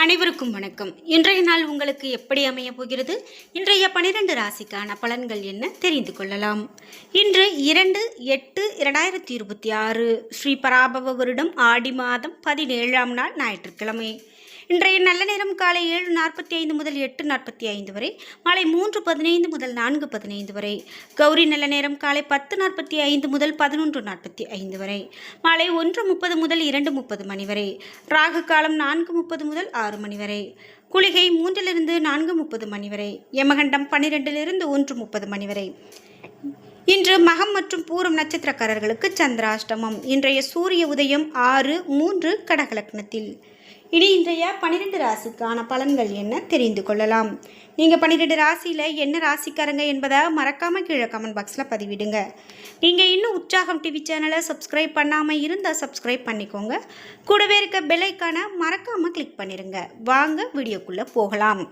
அனைவருக்கும் வணக்கம். இன்றைய நாள் உங்களுக்கு எப்படி அமைய போகிறது? இன்றைய 12 ராசிக்கான பலன்கள் என்ன தெரிந்து கொள்ளலாம். இன்று 2/8/2026 ஸ்ரீ பராபவ வருடம் ஆடி மாதம் 17ஆம் நாள் ஞாயிற்றுக்கிழமை. இன்றைய நல்ல நேரம் காலை 7:45 முதல் 8:45 வரை, மாலை 3:15 முதல் 4:15 வரை. கௌரி நல்ல நேரம் காலை 10:45 முதல் 11:45 வரை, மாலை 1:30 முதல் 2:30 மணி வரை. ராகு காலம் 4:30 முதல் 6 மணி வரை. குளிகை 3 4:30 மணி வரை. யமகண்டம் 12 1:30 மணி வரை. இன்று மகம் மற்றும் பூரம் நட்சத்திரக்காரர்களுக்கு சந்திராஷ்டமம். இன்றைய சூரிய உதயம் 6:03 கடகலக்னத்தில். இனி இன்றைய 12 ராசிக்கான பலன்கள் என்ன தெரிந்து கொள்ளலாம். நீங்கள் 12 ராசியில் என்ன ராசிக்காரங்க என்பதை மறக்காமல் கீழே கமெண்ட் பாக்ஸில் பதிவிடுங்க. நீங்கள் இன்னும் உற்சாகம் டிவி சேனலை சப்ஸ்கிரைப் பண்ணாமல் இருந்தால் சப்ஸ்கிரைப் பண்ணிக்கோங்க. கூடவே இருக்க பெல் ஐக்கானை மறக்காமல் கிளிக் பண்ணிடுங்க. வாங்க வீடியோக்குள்ளே போகலாம்.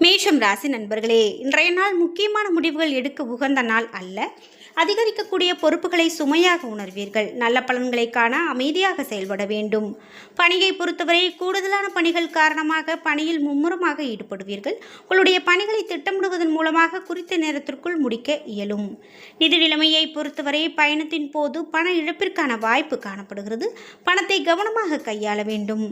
மேஷம் ராசி நண்பர்களே, இன்றைய நாள் முக்கியமான முடிவுகள் எடுக்க உகந்த நாள் அல்ல. அதிகரிக்கக்கூடிய பொறுப்புகளை சுமையாக உணர்வீர்கள். நல்ல பலன்களை காண அமைதியாக செயல்பட வேண்டும். பணியை பொறுத்தவரை கூடுதலான பணிகள் காரணமாக பணியில் மும்முரமாக ஈடுபடுவீர்கள். உங்களுடைய பணிகளை திட்டமிடுவதன் மூலமாக குறித்த நேரத்திற்குள் முடிக்க இயலும். நிதி நிலைமையை பொறுத்தவரை பயணத்தின் போது பண இழப்பிற்கான வாய்ப்பு காணப்படுகிறது. பணத்தை கவனமாக கையாள வேண்டும்.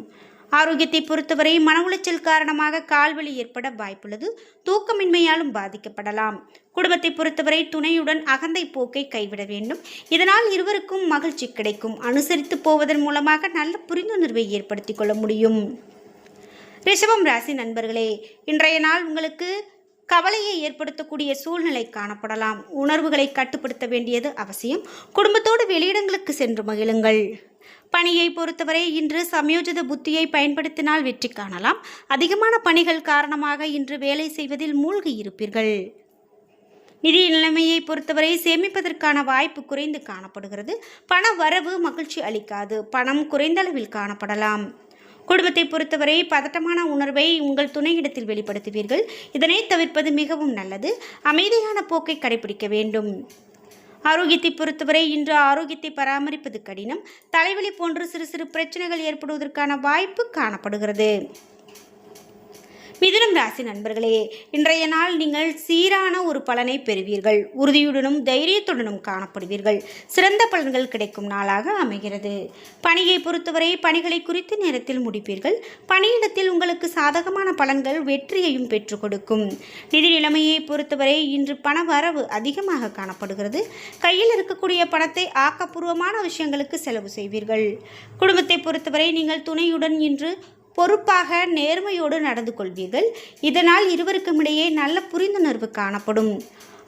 ஆரோக்கியத்தை பொறுத்தவரை மன உளைச்சல் காரணமாக கால்வலி ஏற்பட வாய்ப்புள்ளது. தூக்கமின்மையாலும் பாதிக்கப்படலாம். குடும்பத்தை பொறுத்தவரை துணையுடன் அகந்தை போக்கை கைவிட வேண்டும். இதனால் இருவருக்கும் மகிழ்ச்சி கிடைக்கும். அனுசரித்து போவதன் மூலமாக நல்ல புரிந்துணர்வை ஏற்படுத்திக் கொள்ள முடியும். ரிஷபம் ராசி நண்பர்களே, இன்றைய நாள் உங்களுக்கு கவலையை ஏற்படுத்தக்கூடிய சூழ்நிலை காணப்படலாம். உணர்வுகளை கட்டுப்படுத்த வேண்டியது அவசியம். குடும்பத்தோடு வெளியிடங்களுக்கு சென்று மகிழுங்கள். பணியை பொறுத்தவரை இன்று சமயோஜித புத்தியை பயன்படுத்தினால் வெற்றி காணலாம். அதிகமான பணிகள் காரணமாக இன்று வேலை செய்வதில் மூழ்கி இருப்பீர்கள். நிதி நிலைமையை பொறுத்தவரை சேமிப்பதற்கான வாய்ப்பு குறைந்து காணப்படுகிறது. பண வரவு மகிழ்ச்சி அளிக்காது. பணம் குறைந்த அளவில் காணப்படலாம். குடும்பத்தை பொறுத்தவரை பதட்டமான உணர்வை உங்கள் துணையிடத்தில் வெளிப்படுத்துவீர்கள். இதனை தவிர்ப்பது மிகவும் நல்லது. அமைதியான போக்கை கடைபிடிக்க வேண்டும். ஆரோக்கியத்தை பொறுத்தவரை இன்று ஆரோக்கியத்தை பராமரிப்பது கடினம். தலைவலி போன்ற சிறு சிறு பிரச்சனைகள் ஏற்படுவதற்கான வாய்ப்பு காணப்படுகிறது. மிதுனம் ராசி நண்பர்களே, இன்றைய நாள் நீங்கள் சீரான ஒரு பலனை பெறுவீர்கள். உறுதியுடனும் தைரியத்துடனும் காணப்படுவீர்கள். சிறந்த பலன்கள் கிடைக்கும் நாளாக அமைகிறது. பணியை பொறுத்தவரை பணிகளை குறித்த நேரத்தில் முடிப்பீர்கள். பணியிடத்தில் உங்களுக்கு சாதகமான பலன்கள் வெற்றியையும் பெற்றுக் கொடுக்கும். நிதி நிலைமையை பொறுத்தவரை இன்று பண வரவு அதிகமாக காணப்படுகிறது. கையில் இருக்கக்கூடிய பணத்தை ஆக்கப்பூர்வமான விஷயங்களுக்கு செலவு செய்வீர்கள். குடும்பத்தை பொறுத்தவரை நீங்கள் துணையுடன் இன்று பொறுப்பாக நேர்மையோடு நடந்து கொள்வீர்கள். இதனால் இருவருக்கும் இடையே நல்ல புரிந்துணர்வு காணப்படும்.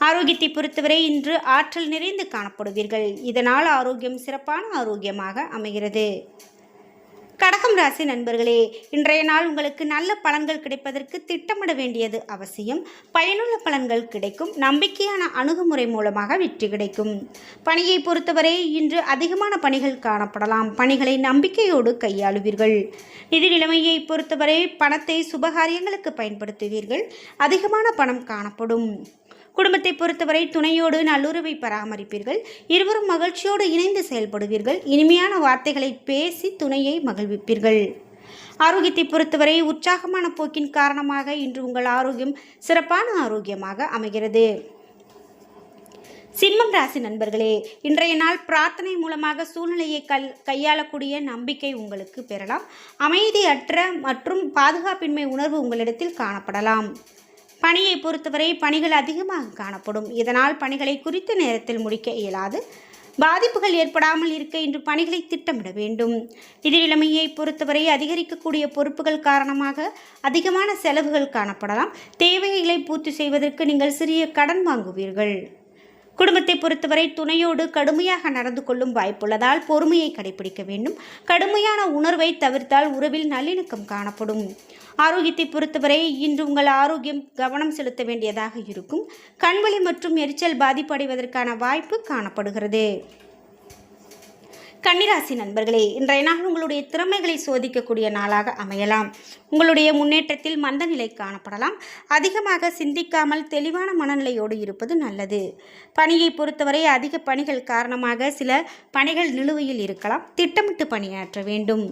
ஆரோக்கியத்தை பொறுத்தவரை இன்று ஆற்றல் நிறைந்து காணப்படுவீர்கள். இதனால் ஆரோக்கியம் சிறப்பான ஆரோக்கியமாக அமைகிறது. கடகம் ராசி நண்பர்களே, இன்றைய நாள் உங்களுக்கு நல்ல பலன்கள் கிடைப்பதற்கு திட்டமிட வேண்டியது அவசியம். பயனுள்ள பலன்கள் கிடைக்கும். நம்பிக்கையான அணுகுமுறை மூலமாக வெற்றி கிடைக்கும். பணியை பொறுத்தவரை இன்று அதிகமான பணிகள் காணப்படலாம். பணிகளை நம்பிக்கையோடு கையாளுவீர்கள். நிதி நிலைமையை பொறுத்தவரை பணத்தை சுபகாரியங்களுக்கு பயன்படுத்துவீர்கள். அதிகமான பணம் காணப்படும். குடும்பத்தை பொறுத்தவரை துணையோடு நல்லுறவை பராமரிப்பீர்கள். இருவரும் மகிழ்ச்சியோடு இணைந்து செயல்படுவீர்கள். இனிமையான வார்த்தைகளை பேசி துணையை மகிழ்விப்பீர்கள். ஆரோக்கியத்தை பொறுத்தவரை உற்சாகமான போக்கின் காரணமாக இன்று உங்கள் ஆரோக்கியம் சிறப்பான ஆரோக்கியமாக அமைகிறது. சிம்மம் ராசி நண்பர்களே, இன்றைய நாள் பிரார்த்தனை மூலமாக சூழ்நிலையை கையாளக்கூடிய நம்பிக்கை உங்களுக்கு பெறலாம். அமைதியற்ற மற்றும் பாதுகாப்பின்மை உணர்வு உங்களிடத்தில் காணப்படலாம். பணியை பொறுத்தவரை பணிகள் அதிகமாக காணப்படும். இதனால் பணிகளை குறித்த நேரத்தில் முடிக்க இயலாது. பாதிப்புகள் ஏற்படாமல் இருக்க இன்று பணிகளை திட்டமிட வேண்டும். நிதி நிலைமையை பொறுத்தவரை அதிகரிக்கக்கூடிய பொறுப்புகள் காரணமாக அதிகமான செலவுகள் காணப்படலாம். தேவைகளை பூர்த்தி செய்வதற்கு நீங்கள் சிறிய கடன் வாங்குவீர்கள். குடும்பத்தை பொறுத்தவரை துணையோடு கடுமையாக நடந்து கொள்ளும் வாய்ப்புள்ளதால் பொறுமையை கடைபிடிக்க வேண்டும். கடுமையான உணர்வை தவிர்த்தால் உறவில் நல்லிணக்கம் காணப்படும். ஆரோக்கியத்தை பொறுத்தவரை இன்று உங்கள் ஆரோக்கியம் கவனம் செலுத்த வேண்டியதாக இருக்கும். கண்வலி மற்றும் எரிச்சல் பாதிப்படைவதற்கான வாய்ப்பு காணப்படுகிறது. கன்னிராசி நண்பர்களே, இன்றைய நாள் உங்களுடைய திறமைகளை சோதிக்கக்கூடிய நாளாக அமையலாம். உங்களுடைய முன்னேற்றத்தில் மந்த நிலை காணப்படலாம். அதிகமாக சிந்திக்காமல் தெளிவான மனநிலையோடு இருப்பது நல்லது. பணியை பொறுத்தவரை அதிக பணிகள் காரணமாக சில பணிகள் நிலுவையில் இருக்கலாம். திட்டமிட்டு பணியாற்ற வேண்டும்.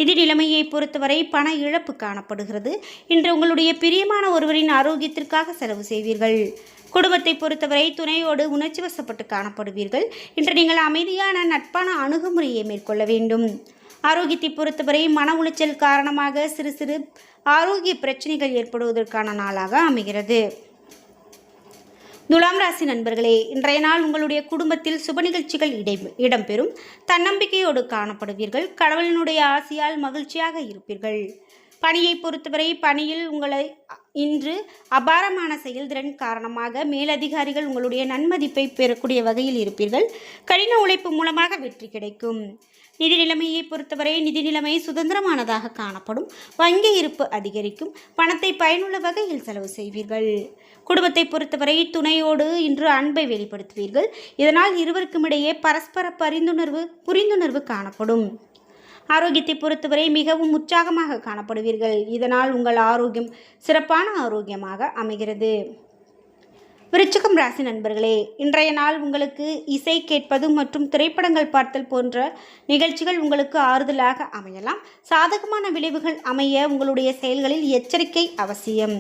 நிதி நிலைமையை பொறுத்தவரை பண இழப்பு காணப்படுகிறது. இன்று உங்களுடைய பிரியமான ஒருவரின் ஆரோக்கியத்திற்காக செலவு செய்வீர்கள். குடும்பத்தை பொறுத்தவரை துணையோடு உணர்ச்சி வசப்பட்டு காணப்படுவீர்கள். இன்று நீங்கள் அமைதியான நட்பான அணுகுமுறையை மேற்கொள்ள வேண்டும். ஆரோக்கியத்தை பொறுத்தவரை மன உளைச்சல் காரணமாக சிறு சிறு ஆரோக்கிய பிரச்சனைகள் ஏற்படுவதற்கான நாளாக அமைகிறது. துலாம் ராசி நண்பர்களே, இன்றைய நாள் உங்களுடைய குடும்பத்தில் சுப நிகழ்ச்சிகள் இடம்பெறும். தன்னம்பிக்கையோடு காணப்படுவீர்கள். கடவுளினுடைய ஆசையால் மகிழ்ச்சியாக இருப்பீர்கள். பணியை பொறுத்தவரை பணியில் உங்களை இன்று அபாரமான செயல்திறன் காரணமாக மேலதிகாரிகள் உங்களுடைய நன்மதிப்பை பெறக்கூடிய வகையில் இருப்பீர்கள். கடின உழைப்பு மூலமாக வெற்றி கிடைக்கும். நிதி நிலைமையை பொறுத்தவரை நிதி நிலைமை சுதந்திரமானதாக காணப்படும். வங்கி இருப்பு அதிகரிக்கும். பணத்தை பயனுள்ள வகையில் செலவு செய்வீர்கள். குடும்பத்தை பொறுத்தவரை துணையோடு இன்று அன்பை வெளிப்படுத்துவீர்கள். இதனால் இருவருக்கும் இடையே பரஸ்பர புரிந்துணர்வு காணப்படும். ஆரோக்கியத்தை பொறுத்தவரை மிகவும் உற்சாகமாக காணப்படுவீர்கள். இதனால் உங்கள் ஆரோக்கியம் சிறப்பான ஆரோக்கியமாக அமைகிறது. விருச்சிகம் ராசி நண்பர்களே, இன்றைய நாள் உங்களுக்கு இசை கேட்பது மற்றும் திரைப்படங்கள் பார்த்தல் போன்ற நிகழ்ச்சிகள் உங்களுக்கு ஆறுதலாக அமையலாம். சாதகமான விளைவுகள் அமைய உங்களுடைய செயல்களில் எச்சரிக்கை அவசியம்.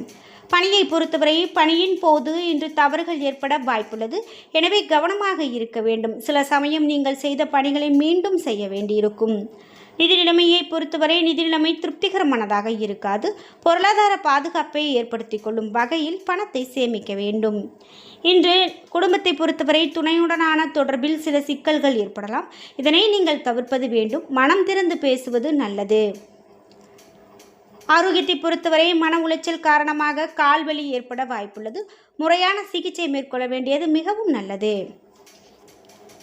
பணியை பொறுத்தவரை பணியின் போது இன்று தவறுகள் ஏற்பட வாய்ப்புள்ளது. எனவே கவனமாக இருக்க வேண்டும். சில சமயம் நீங்கள் செய்த பணிகளை மீண்டும் செய்ய வேண்டியிருக்கும். நிதி நிலைமையை பொறுத்தவரை நிதி நிலைமை திருப்திகரமானதாக இருக்காது. பொருளாதார பாதுகாப்பை ஏற்படுத்தி கொள்ளும் வகையில் பணத்தை சேமிக்க வேண்டும். இன்று குடும்பத்தை பொறுத்தவரை துணையுடனான தொடர்பில் சில சிக்கல்கள் ஏற்படலாம். இதனை நீங்கள் தவிர்ப்பது வேண்டும். மனம் திறந்து பேசுவது நல்லது. ஆரோக்கியத்தை பொறுத்தவரை மன உளைச்சல் காரணமாக கால்வலி ஏற்பட வாய்ப்புள்ளது. முறையான சிகிச்சை மேற்கொள்ள வேண்டியது மிகவும் நல்லது.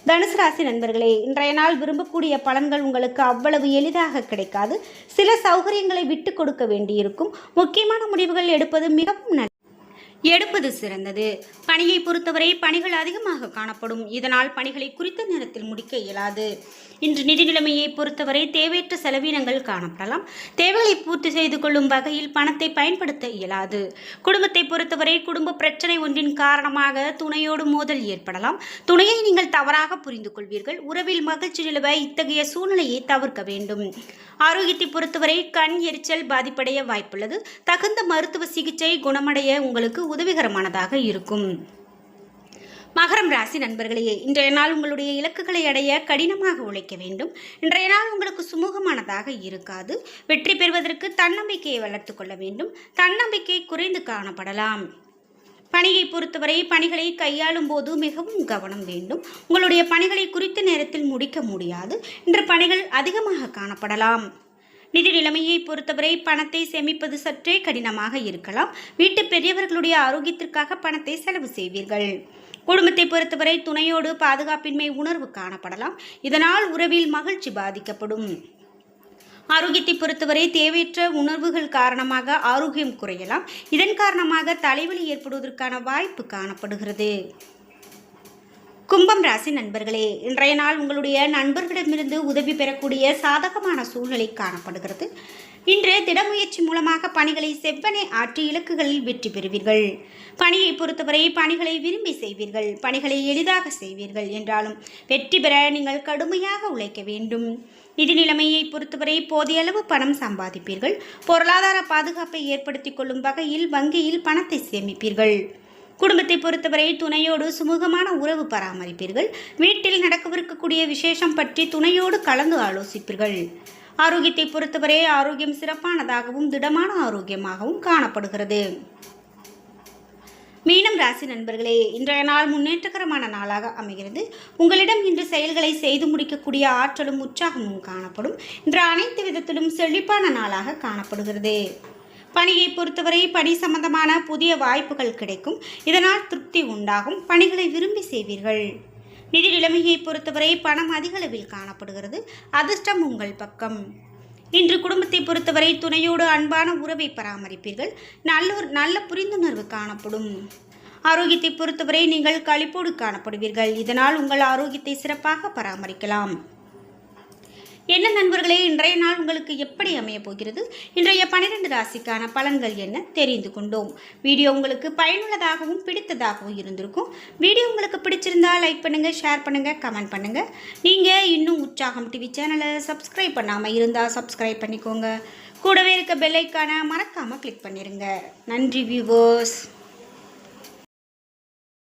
தனுசு ராசி நண்பர்களே, இன்றைய நாள் விரும்பக்கூடிய பலன்கள் உங்களுக்கு அவ்வளவு எளிதாக கிடைக்காது. சில சௌகரியங்களை விட்டு கொடுக்க வேண்டியிருக்கும். முக்கியமான முடிவுகள் எடுப்பது சிறந்தது. பணியை பொறுத்தவரை பணிகள் அதிகமாக காணப்படும். இதனால் பணிகளை குறித்த நேரத்தில் முடிக்க இயலாது. இன்று நிதி நிலைமையை பொறுத்தவரை தேவையற்ற செலவினங்கள் காணப்படலாம். தேவைகளை பூர்த்தி செய்து கொள்ளும் வகையில் பணத்தை பயன்படுத்த இயலாது. குடும்பத்தை பொறுத்தவரை குடும்ப பிரச்சனை ஒன்றின் காரணமாக துணையோடு மோதல் ஏற்படலாம். துணையை நீங்கள் தவறாக புரிந்து கொள்வீர்கள். உறவில் மகிழ்ச்சி நிலவ இத்தகைய சூழ்நிலையை தவிர்க்க வேண்டும். ஆரோக்கியத்தை பொறுத்தவரை கண் எரிச்சல் பாதிப்படைய வாய்ப்புள்ளது. தகுந்த மருத்துவ சிகிச்சை குணமடைய உங்களுக்கு உதவிகரமானதாக இருக்கும். மகரம் ராசி நண்பர்களே, இன்றைய நாள் உங்களுடைய இலக்குகளை அடைய கடினமாக உழைக்க வேண்டும். இன்றைய நாள் உங்களுக்கு சுமூகமானதாக இருக்காது. வெற்றி பெறுவதற்கு தன்னம்பிக்கையை வளர்த்து கொள்ள வேண்டும். தன்னம்பிக்கை குறைந்து காணப்படலாம். பணியை பொறுத்தவரை பணிகளை கையாளும் போது மிகவும் கவனம் வேண்டும். உங்களுடைய பணிகளை குறித்த நேரத்தில் முடிக்க முடியாது. இன்று பணிகள் அதிகமாக காணப்படலாம். நிதி நிலைமையை பொறுத்தவரை பணத்தை சேமிப்பது சற்றே கடினமாக இருக்கலாம். வீட்டு பெரியவர்களுடைய ஆரோக்கியத்திற்காக பணத்தை செலவு செய்வீர்கள். குடும்பத்தை பொறுத்தவரை துணையோடு பாதுகாப்பின்மை உணர்வு காணப்படலாம். இதனால் உறவில் மகிழ்ச்சி பாதிக்கப்படும். ஆரோக்கியத்தை பொறுத்தவரை தேவையற்ற உணர்வுகள் காரணமாக ஆரோக்கியம் குறையலாம். இதன் காரணமாக தலைவலி ஏற்படுவதற்கான வாய்ப்பு காணப்படுகிறது. கும்பம் ராசி நண்பர்களே, இன்றைய நாள் உங்களுடைய நண்பர்களிடமிருந்து உதவி பெறக்கூடிய சாதகமான சூழ்நிலை காணப்படுகிறது. இன்று திடமுயற்சி மூலமாக பணிகளை செவ்வனே ஆற்றி இலக்குகளில் வெற்றி பெறுவீர்கள். பணியை பொறுத்தவரை பணிகளை விரும்பி செய்வீர்கள். பணிகளை எளிதாக செய்வீர்கள். என்றாலும் வெற்றி பெற நீங்கள் கடுமையாக உழைக்க வேண்டும். நிதி நிலைமையை பொறுத்தவரை போதிய அளவு பணம் சம்பாதிப்பீர்கள். பொருளாதார பாதுகாப்பை ஏற்படுத்திக் கொள்ளும் வகையில் வங்கியில் பணத்தை சேமிப்பீர்கள். குடும்பத்தை பொறுத்தவரை துணையோடு சுமூகமான உறவு பராமரிப்பீர்கள். வீட்டில் நடக்கவிருக்கக்கூடிய விசேஷம் பற்றி துணையோடு கலந்து ஆலோசிப்பீர்கள். ஆரோக்கியத்தை பொறுத்தவரை ஆரோக்கியம் சிறப்பானதாகவும் திடமான ஆரோக்கியமாகவும் காணப்படுகிறது. மீனம் ராசி நண்பர்களே, இன்றைய நாள் முன்னேற்றகரமான நாளாக அமைகிறது. உங்களிடம் இன்று செயல்களை செய்து முடிக்கக்கூடிய ஆற்றலும் உற்சாகமும் காணப்படும். இன்று அனைத்து விதத்திலும் செழிப்பான நாளாக காணப்படுகிறது. பணியை பொறுத்தவரை பணி சம்பந்தமான புதிய வாய்ப்புகள் கிடைக்கும். இதனால் திருப்தி உண்டாகும். பணிகளை விரும்பி செய்வீர்கள். நிதி நிலைமையை பொறுத்தவரை பணம் அதிக அளவில் காணப்படுகிறது. அதிர்ஷ்டம் உங்கள் பக்கம். இன்று குடும்பத்தை பொறுத்தவரை துணையோடு அன்பான உறவை பராமரிப்பீர்கள். நல்ல புரிந்துணர்வு காணப்படும். ஆரோக்கியத்தை பொறுத்தவரை நீங்கள் களிப்போடு காணப்படுவீர்கள். இதனால் உங்கள் ஆரோக்கியத்தை சிறப்பாக பராமரிக்கலாம். என்ன நண்பர்களே, இன்றைய நாள் உங்களுக்கு எப்படி அமைய போகிறது? இன்றைய 12 ராசிக்கான பலன்கள் என்ன தெரிந்து கொண்டோம். வீடியோ உங்களுக்கு பயனுள்ளதாகவும் பிடித்ததாகவும் இருந்திருக்கும். வீடியோ உங்களுக்கு பிடிச்சிருந்தா லைக் பண்ணுங்க, ஷேர் பண்ணுங்க, கமெண்ட் பண்ணுங்க. நீங்க இன்னும் உற்சாகம் டிவி சேனலை சப்ஸ்கிரைப் பண்ணாம இருந்தா சப்ஸ்கிரைப் பண்ணிக்கோங்க. கூடவே இருக்க பெல் ஐக்கானை மறக்காம கிளிக் பண்ணிருங்க. நன்றி வியூவர்ஸ்.